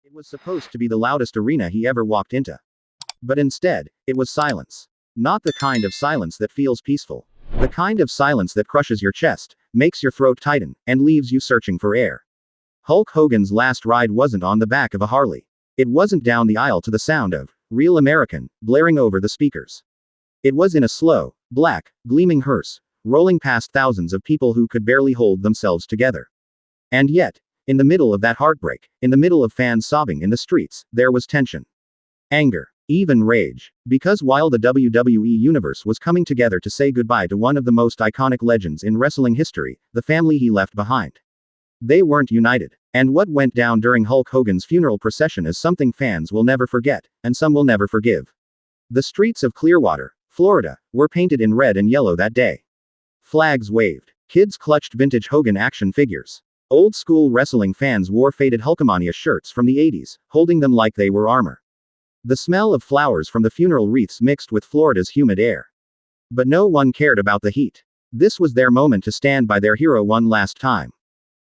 It was supposed to be the loudest arena he ever walked into. But instead, it was silence. Not the kind of silence that feels peaceful. The kind of silence that crushes your chest, makes your throat tighten, and leaves you searching for air. Hulk Hogan's last ride wasn't on the back of a Harley. It wasn't down the aisle to the sound of Real American blaring over the speakers. It was in a slow, black, gleaming hearse, rolling past thousands of people who could barely hold themselves together. And yet, in the middle of that heartbreak, in the middle of fans sobbing in the streets, there was tension. Anger. Even rage. Because while the WWE Universe was coming together to say goodbye to one of the most iconic legends in wrestling history, the family he left behind. They weren't united. And what went down during Hulk Hogan's funeral procession is something fans will never forget, and some will never forgive. The streets of Clearwater, Florida, were painted in red and yellow that day. Flags waved. Kids clutched vintage Hogan action figures. Old school wrestling fans wore faded Hulkamania shirts from the 80s, holding them like they were armor. The smell of flowers from the funeral wreaths mixed with Florida's humid air. But no one cared about the heat. This was their moment to stand by their hero one last time.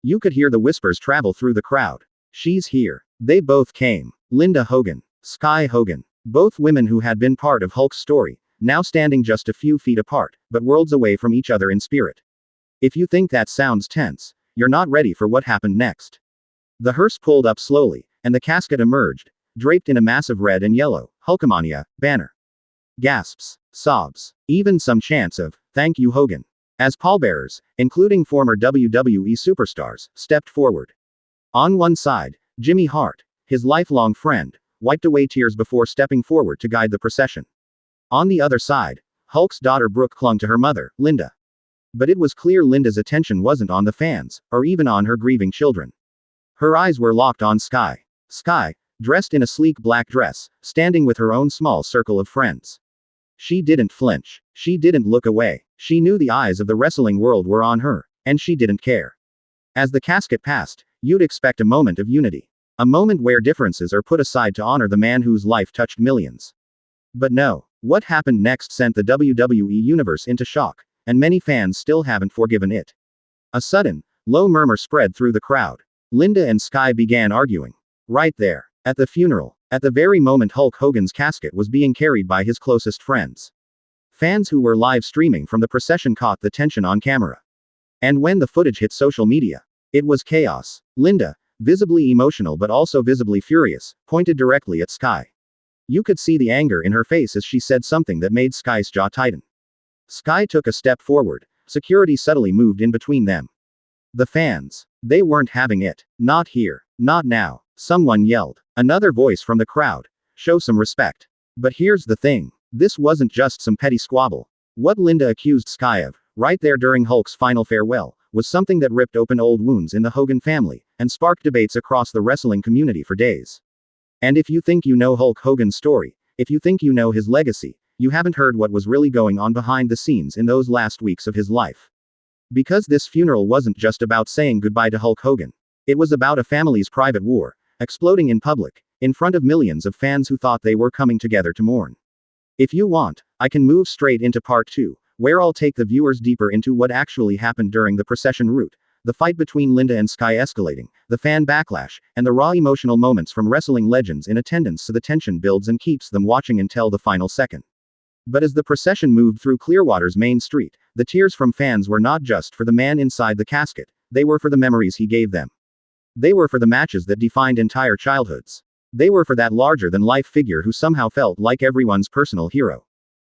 You could hear the whispers travel through the crowd. She's here. They both came. Linda Hogan. Sky Hogan. Both women who had been part of Hulk's story, now standing just a few feet apart, but worlds away from each other in spirit. If you think that sounds tense, you're not ready for what happened next. The hearse pulled up slowly, and the casket emerged, draped in a massive red and yellow Hulkamania banner. Gasps, sobs, even some chants of "Thank you, Hogan," as pallbearers, including former WWE superstars, stepped forward. On one side, Jimmy Hart, his lifelong friend, wiped away tears before stepping forward to guide the procession. On the other side, Hulk's daughter Brooke clung to her mother, Linda. But it was clear Linda's attention wasn't on the fans, or even on her grieving children. Her eyes were locked on Sky. Sky, dressed in a sleek black dress, standing with her own small circle of friends. She didn't flinch. She didn't look away. She knew the eyes of the wrestling world were on her, and she didn't care. As the casket passed, you'd expect a moment of unity. A moment where differences are put aside to honor the man whose life touched millions. But no. What happened next sent the WWE Universe into shock, and many fans still haven't forgiven it. A sudden, low murmur spread through the crowd. Linda and Sky began arguing. Right there. At the funeral. At the very moment Hulk Hogan's casket was being carried by his closest friends. Fans who were live streaming from the procession caught the tension on camera. And when the footage hit social media, it was chaos. Linda, visibly emotional but also visibly furious, pointed directly at Sky. You could see the anger in her face as she said something that made Sky's jaw tighten. Sky took a step forward. Security subtly moved in between them. The fans. They weren't having it. Not here. Not now. Someone yelled. Another voice from the crowd. Show some respect. But here's the thing. This wasn't just some petty squabble. What Linda accused Sky of, right there during Hulk's final farewell, was something that ripped open old wounds in the Hogan family, and sparked debates across the wrestling community for days. And if you think you know Hulk Hogan's story, if you think you know his legacy, you haven't heard what was really going on behind the scenes in those last weeks of his life. Because this funeral wasn't just about saying goodbye to Hulk Hogan. It was about a family's private war, exploding in public, in front of millions of fans who thought they were coming together to mourn. If you want, I can move straight into part 2, where I'll take the viewers deeper into what actually happened during the procession route, the fight between Linda and Sky escalating, the fan backlash, and the raw emotional moments from wrestling legends in attendance, so the tension builds and keeps them watching until the final second. But as the procession moved through Clearwater's main street, the tears from fans were not just for the man inside the casket, they were for the memories he gave them. They were for the matches that defined entire childhoods. They were for that larger-than-life figure who somehow felt like everyone's personal hero.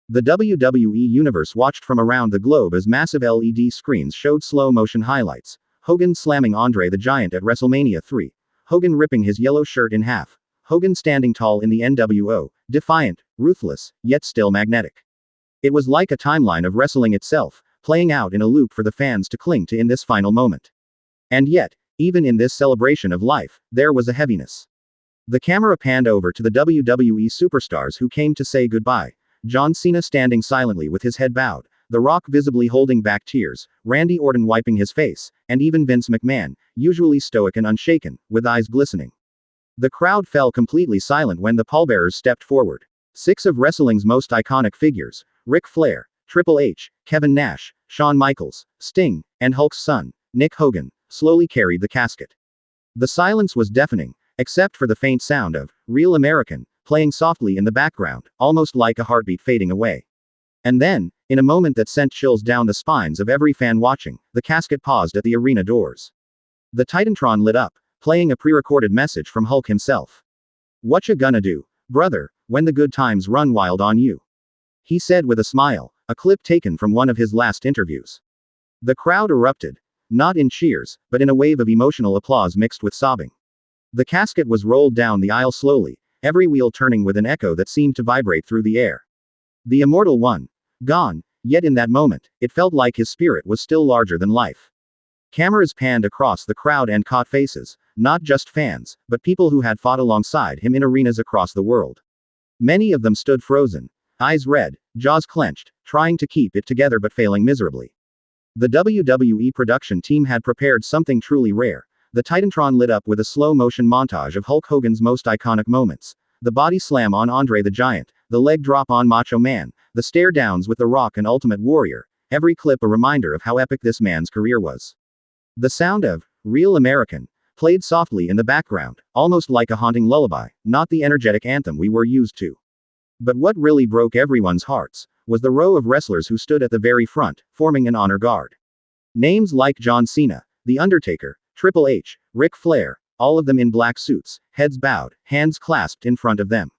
The WWE Universe watched from around the globe as massive LED screens showed slow-motion highlights. Hogan slamming Andre the Giant at WrestleMania 3. Hogan ripping his yellow shirt in half. Hogan standing tall in the NWO, defiant, ruthless, yet still magnetic. It was like a timeline of wrestling itself, playing out in a loop for the fans to cling to in this final moment. And yet, even in this celebration of life, there was a heaviness. The camera panned over to the WWE superstars who came to say goodbye. John Cena standing silently with his head bowed, The Rock visibly holding back tears, Randy Orton wiping his face, and even Vince McMahon, usually stoic and unshaken, with eyes glistening. The crowd fell completely silent when the pallbearers stepped forward. 6 of wrestling's most iconic figures, Ric Flair, Triple H, Kevin Nash, Shawn Michaels, Sting, and Hulk's son, Nick Hogan, slowly carried the casket. The silence was deafening, except for the faint sound of Real American playing softly in the background, almost like a heartbeat fading away. And then, in a moment that sent chills down the spines of every fan watching, the casket paused at the arena doors. The Titantron lit up, playing a pre-recorded message from Hulk himself. "What you gonna do, brother, when the good times run wild on you?" he said with a smile, a clip taken from one of his last interviews. The crowd erupted, not in cheers, but in a wave of emotional applause mixed with sobbing. The casket was rolled down the aisle slowly, every wheel turning with an echo that seemed to vibrate through the air. The Immortal One. Gone, yet in that moment, it felt like his spirit was still larger than life. Cameras panned across the crowd and caught faces, not just fans, but people who had fought alongside him in arenas across the world. Many of them stood frozen, eyes red, jaws clenched, trying to keep it together but failing miserably. The WWE production team had prepared something truly rare. The Titantron lit up with a slow-motion montage of Hulk Hogan's most iconic moments. The body slam on Andre the Giant, the leg drop on Macho Man, the stare-downs with The Rock and Ultimate Warrior, every clip a reminder of how epic this man's career was. The sound of Real American played softly in the background, almost like a haunting lullaby, not the energetic anthem we were used to. But what really broke everyone's hearts was the row of wrestlers who stood at the very front, forming an honor guard. Names like John Cena, The Undertaker, Triple H, Ric Flair, all of them in black suits, heads bowed, hands clasped in front of them.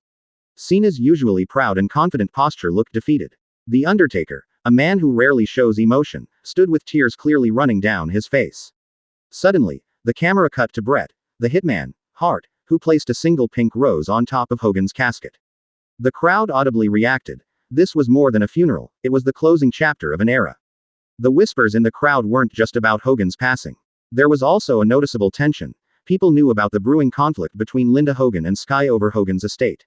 Cena's usually proud and confident posture looked defeated. The Undertaker, a man who rarely shows emotion, stood with tears clearly running down his face. Suddenly, the camera cut to Bret, the Hitman, Hart, who placed a single pink rose on top of Hogan's casket. The crowd audibly reacted. This was more than a funeral, it was the closing chapter of an era. The whispers in the crowd weren't just about Hogan's passing. There was also a noticeable tension. People knew about the brewing conflict between Linda Hogan and Sky over Hogan's estate.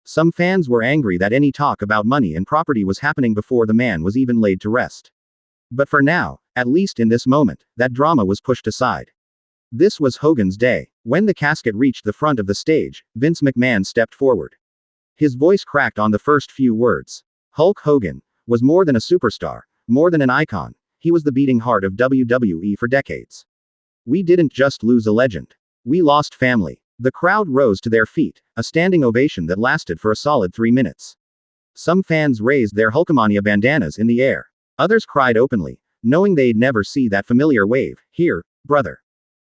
Some fans were angry that any talk about money and property was happening before the man was even laid to rest. But for now, at least in this moment, that drama was pushed aside. This was Hogan's day. When the casket reached the front of the stage, Vince McMahon stepped forward. His voice cracked on the first few words. Hulk Hogan was more than a superstar, more than an icon. He was the beating heart of WWE for decades. We didn't just lose a legend. We lost family. The crowd rose to their feet, a standing ovation that lasted for a solid 3 minutes. Some fans raised their Hulkamania bandanas in the air. Others cried openly, knowing they'd never see that familiar wave, "Here, brother,"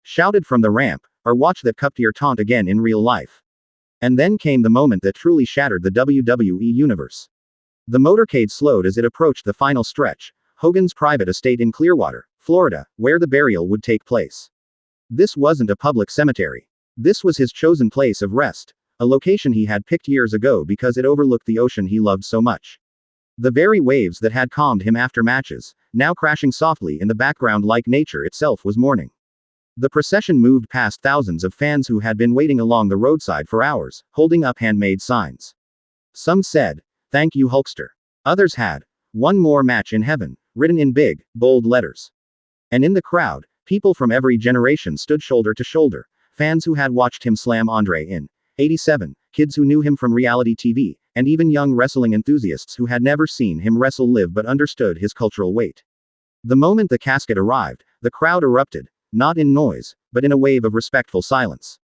shouted from the ramp, or watch that cup-tier taunt again in real life. And then came the moment that truly shattered the WWE universe. The motorcade slowed as it approached the final stretch, Hogan's private estate in Clearwater, Florida, where the burial would take place. This wasn't a public cemetery. This was his chosen place of rest, a location he had picked years ago because it overlooked the ocean he loved so much. The very waves that had calmed him after matches, now crashing softly in the background like nature itself was mourning. The procession moved past thousands of fans who had been waiting along the roadside for hours, holding up handmade signs. Some said, "Thank you, Hulkster." Others had, "One more match in heaven," written in big, bold letters. And in the crowd, people from every generation stood shoulder to shoulder, fans who had watched him slam Andre in '87, kids who knew him from reality TV, and even young wrestling enthusiasts who had never seen him wrestle live but understood his cultural weight. The moment the casket arrived, the crowd erupted, not in noise, but in a wave of respectful silence.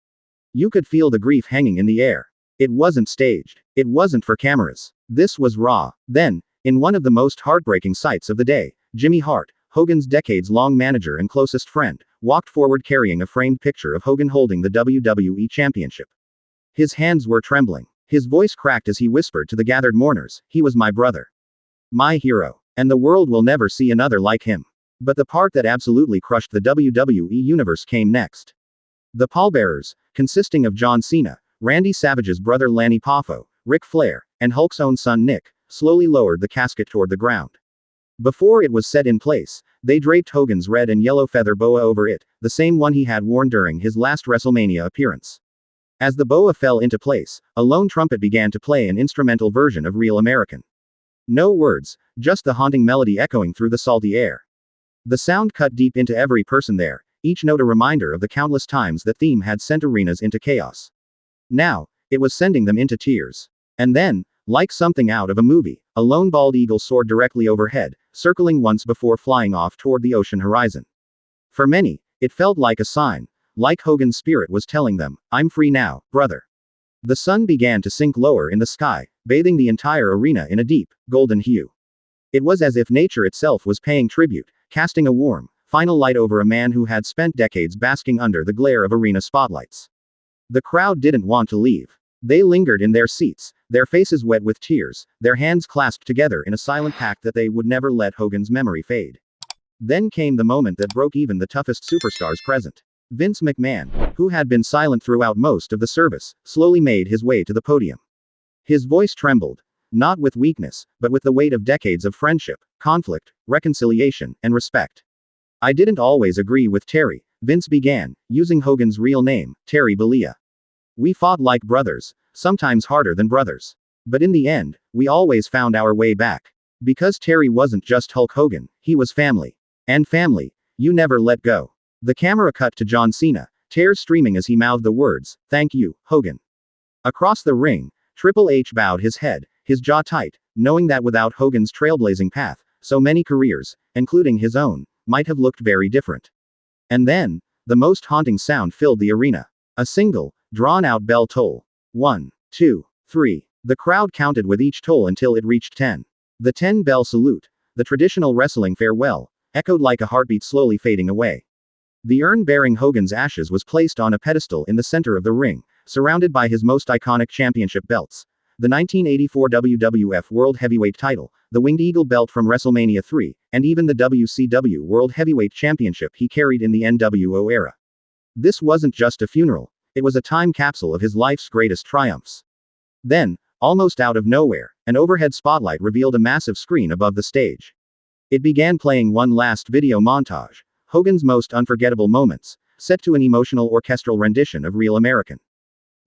You could feel the grief hanging in the air. It wasn't staged. It wasn't for cameras. This was raw. Then, in one of the most heartbreaking sights of the day, Jimmy Hart, Hogan's decades-long manager and closest friend, walked forward carrying a framed picture of Hogan holding the WWE Championship. His hands were trembling. His voice cracked as he whispered to the gathered mourners, "He was my brother. My hero. And the world will never see another like him." But the part that absolutely crushed the WWE universe came next. The pallbearers, consisting of John Cena, Randy Savage's brother Lanny Poffo, Ric Flair, and Hulk's own son Nick, slowly lowered the casket toward the ground. Before it was set in place, they draped Hogan's red and yellow feather boa over it, the same one he had worn during his last WrestleMania appearance. As the boa fell into place, a lone trumpet began to play an instrumental version of Real American. No words, just the haunting melody echoing through the salty air. The sound cut deep into every person there, each note a reminder of the countless times the theme had sent arenas into chaos. Now, it was sending them into tears. And then, like something out of a movie, a lone bald eagle soared directly overhead, circling once before flying off toward the ocean horizon. For many, it felt like a sign, like Hogan's spirit was telling them, "I'm free now, brother." The sun began to sink lower in the sky, bathing the entire arena in a deep, golden hue. It was as if nature itself was paying tribute, casting a warm, final light over a man who had spent decades basking under the glare of arena spotlights. The crowd didn't want to leave. They lingered in their seats, their faces wet with tears, their hands clasped together in a silent pact that they would never let Hogan's memory fade. Then came the moment that broke even the toughest superstars present. Vince McMahon, who had been silent throughout most of the service, slowly made his way to the podium. His voice trembled, not with weakness, but with the weight of decades of friendship, conflict, reconciliation, and respect. "I didn't always agree with Terry," Vince began, using Hogan's real name, Terry Bollea. "We fought like brothers, sometimes harder than brothers. But in the end, we always found our way back. Because Terry wasn't just Hulk Hogan, he was family. And family, you never let go." The camera cut to John Cena, tears streaming as he mouthed the words, "Thank you, Hogan." Across the ring, Triple H bowed his head, his jaw tight, knowing that without Hogan's trailblazing path, so many careers, including his own, might have looked very different. And then, the most haunting sound filled the arena. A single, drawn-out bell toll. 1, 2, 3. The crowd counted with each toll until it reached 10. The 10-bell salute, the traditional wrestling farewell, echoed like a heartbeat slowly fading away. The urn bearing Hogan's ashes was placed on a pedestal in the center of the ring, surrounded by his most iconic championship belts. The 1984 WWF World Heavyweight title, the Winged Eagle belt from WrestleMania 3, and even the WCW World Heavyweight Championship he carried in the NWO era. This wasn't just a funeral, it was a time capsule of his life's greatest triumphs. Then, almost out of nowhere, an overhead spotlight revealed a massive screen above the stage. It began playing one last video montage, Hogan's most unforgettable moments, set to an emotional orchestral rendition of Real American.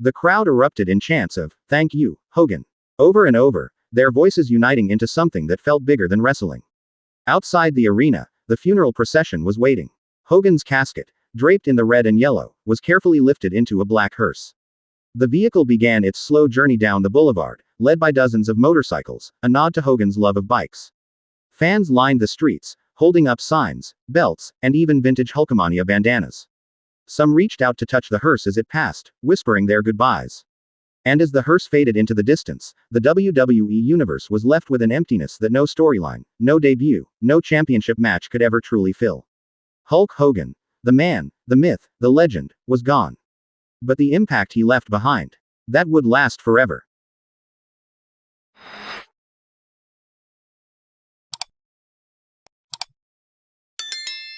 The crowd erupted in chants of, "Thank you, Hogan," over and over, their voices uniting into something that felt bigger than wrestling. Outside the arena, the funeral procession was waiting. Hogan's casket, draped in the red and yellow, was carefully lifted into a black hearse. The vehicle began its slow journey down the boulevard, led by dozens of motorcycles, a nod to Hogan's love of bikes. Fans lined the streets, holding up signs, belts, and even vintage Hulkamania bandanas. Some reached out to touch the hearse as it passed, whispering their goodbyes. And as the hearse faded into the distance, the WWE universe was left with an emptiness that no storyline, no debut, no championship match could ever truly fill. Hulk Hogan, the man, the myth, the legend, was gone. But the impact he left behind, that would last forever.